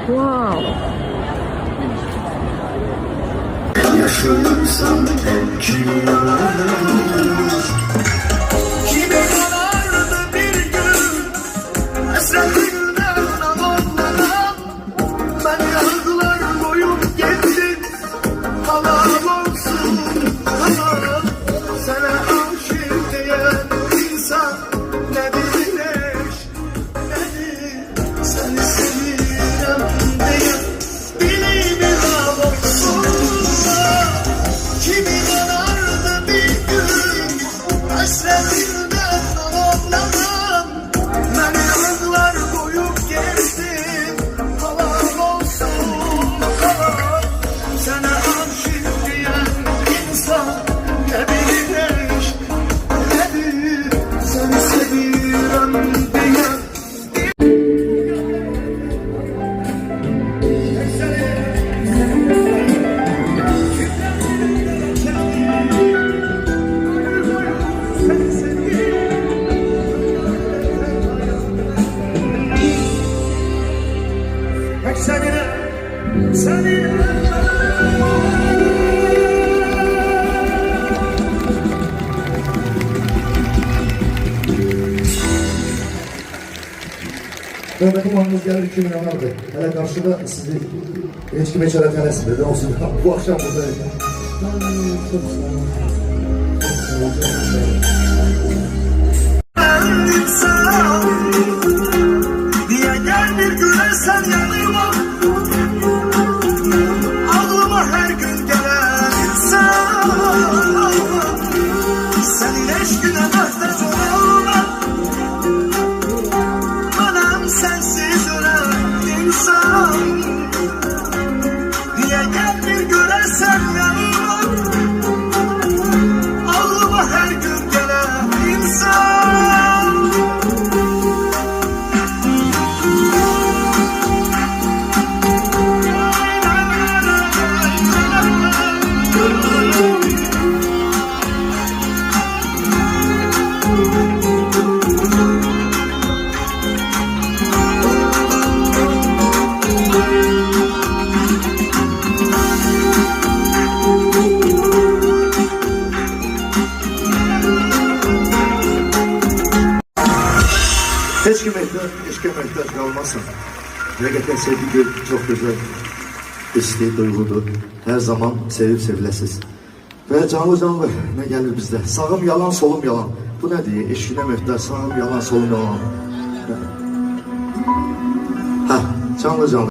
Wow. Yaşıyorsam kim yanar? Kime yanardı bir gün hasretinden anlanan? Beni yargılar koyup gittin, halam olsun halam. Sana aşık diyen insan ne bilir, seni seviyorum diyen dilim halam olsun. Kimi yanardı bir gün hasretinden anlanan? Beni yargılar koyup gittin, halam olsun halam. Sana aşık diyen insan ne bilir, nedir seni seviyorum diyen. Mehmet Uman'ımız geldi 2 milyon aldı. Hele karşıda sizi hiç kime çaretanesi de olsun. Bu akşam buradayım. Çok sağ olun. Diye gel bir gülersen yanıma, aklıma her gün gelen insan. Senin eşkine muhtaç olma, anam sensiz ölen insan. Diye gel bir gülersen yanıma, aklıma her gün gelen insan. Hiç kime ihtiyaç kalmasın. Hakikaten sevgi çok güzel hissi, duygudur. Her zaman sevip sevilesiz. Ve canlı ne gelir bizde? Sağım yalan, solum yalan. Bu ne diye? Eşine mühtaç, sağım yalan, solum yalan. Ha, canlı.